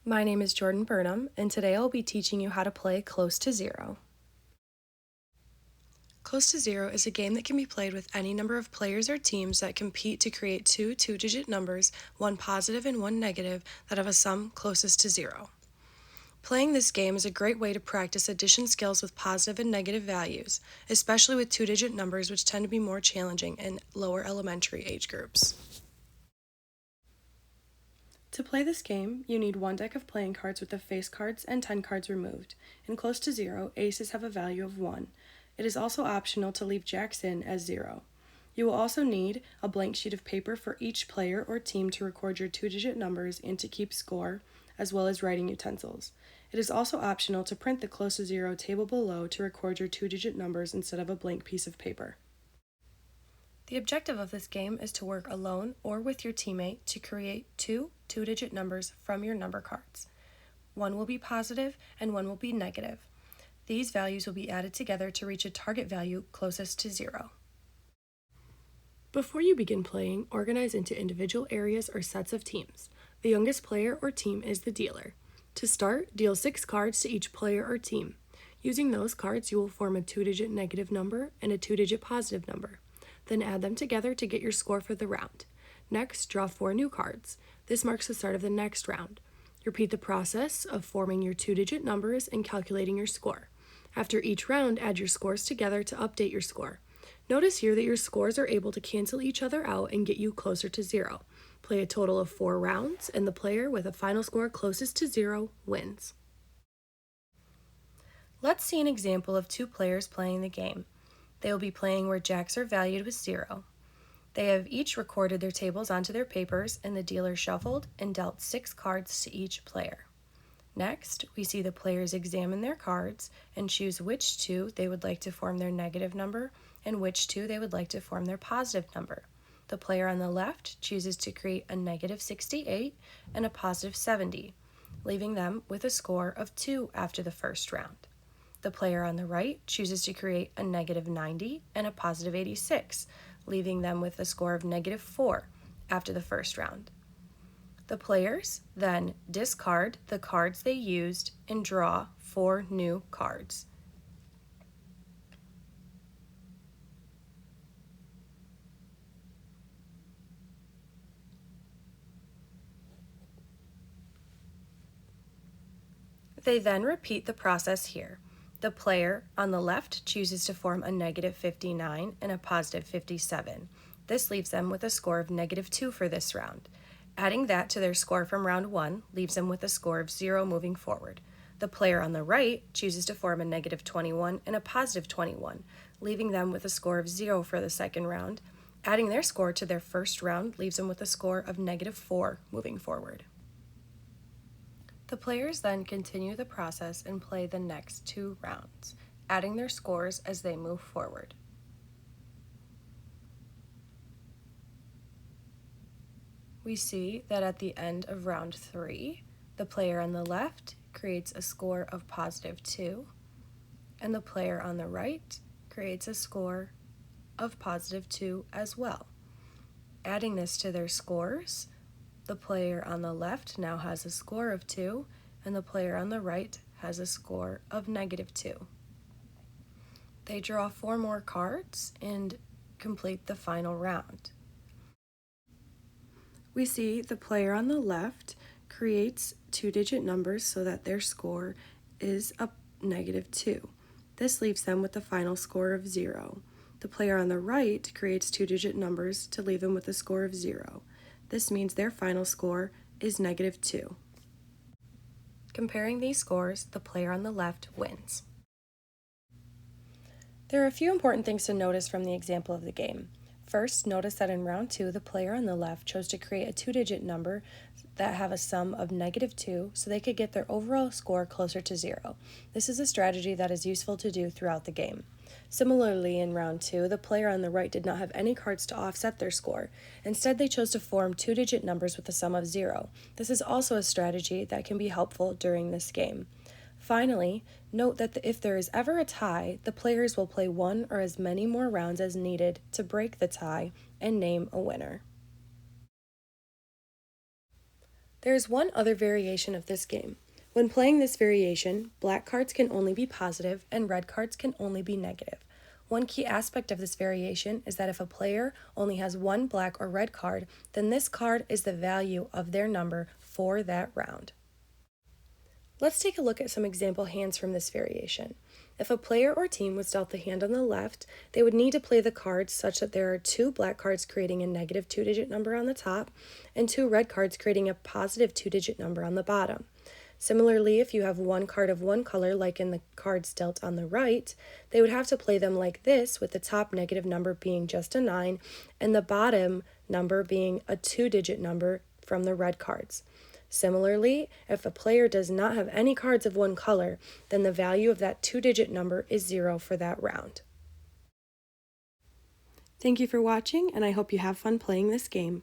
My name is Jordan Burnham, and today I'll be teaching you how to play Close to Zero. Close to Zero is a game that can be played with any number of players or teams that compete to create two two-digit numbers, one positive and one negative, that have a sum closest to zero. Playing this game is a great way to practice addition skills with positive and negative values, especially with two-digit numbers, which tend to be more challenging in lower elementary age groups. To play this game, you need one deck of playing cards with the face cards and 10 cards removed. In Close to Zero, aces have a value of 1. It is also optional to leave jacks in as 0. You will also need a blank sheet of paper for each player or team to record your two-digit numbers and to keep score, as well as writing utensils. It is also optional to print the Close to Zero table below to record your two-digit numbers instead of a blank piece of paper. The objective of this game is to work alone or with your teammate to create two two-digit numbers from your number cards. One will be positive and one will be negative. These values will be added together to reach a target value closest to 0. Before you begin playing, organize into individual areas or sets of teams. The youngest player or team is the dealer. To start, deal 6 cards to each player or team. Using those cards, you will form a two-digit negative number and a two-digit positive number. Then add them together to get your score for the round. Next, draw 4 new cards. This marks the start of the next round. Repeat the process of forming your two-digit numbers and calculating your score. After each round, add your scores together to update your score. Notice here that your scores are able to cancel each other out and get you closer to 0. Play a total of 4 rounds, and the player with a final score closest to 0 wins. Let's see an example of 2 players playing the game. They will be playing where jacks are valued with 0. They have each recorded their tables onto their papers, and the dealer shuffled and dealt 6 cards to each player. Next, we see the players examine their cards and choose which 2 they would like to form their negative number and which 2 they would like to form their positive number. The player on the left chooses to create a negative 68 and a positive 70, leaving them with a score of 2 after the first round. The player on the right chooses to create a negative 90 and a positive 86, leaving them with a score of negative 4 after the first round. The players then discard the cards they used and draw 4 new cards. They then repeat the process here. The player on the left chooses to form a negative 59 and a positive 57. This leaves them with a score of negative 2 for this round. Adding that to their score from round 1 leaves them with a score of 0 moving forward. The player on the right chooses to form a negative 21 and a positive 21, leaving them with a score of 0 for the second round. Adding their score to their first round leaves them with a score of negative 4 moving forward. The players then continue the process and play the next 2 rounds, adding their scores as they move forward. We see that at the end of round 3, the player on the left creates a score of positive 2, and the player on the right creates a score of positive 2 as well. Adding this to their scores, the player on the left now has a score of 2, and the player on the right has a score of negative 2. They draw 4 more cards and complete the final round. We see the player on the left creates two-digit numbers so that their score is a negative 2. This leaves them with the final score of 0. The player on the right creates two-digit numbers to leave them with a score of 0. This means their final score is negative 2. Comparing these scores, the player on the left wins. There are a few important things to notice from the example of the game. First, notice that in round 2, the player on the left chose to create a two-digit number that have a sum of negative 2 so they could get their overall score closer to 0. This is a strategy that is useful to do throughout the game. Similarly, in round 2, the player on the right did not have any cards to offset their score. Instead, they chose to form two-digit numbers with a sum of 0. This is also a strategy that can be helpful during this game. Finally, note that if there is ever a tie, the players will play 1 or as many more rounds as needed to break the tie and name a winner. There is one other variation of this game. When playing this variation, black cards can only be positive and red cards can only be negative. One key aspect of this variation is that if a player only has one black or red card, then this card is the value of their number for that round. Let's take a look at some example hands from this variation. If a player or team was dealt the hand on the left, they would need to play the cards such that there are 2 black cards creating a negative 2-digit number on the top and 2 red cards creating a positive 2-digit number on the bottom. Similarly, if you have one card of one color, like in the cards dealt on the right, they would have to play them like this, with the top negative number being just a 9 and the bottom number being a 2-digit number from the red cards. Similarly, if a player does not have any cards of one color, then the value of that 2-digit number is 0 for that round. Thank you for watching, and I hope you have fun playing this game.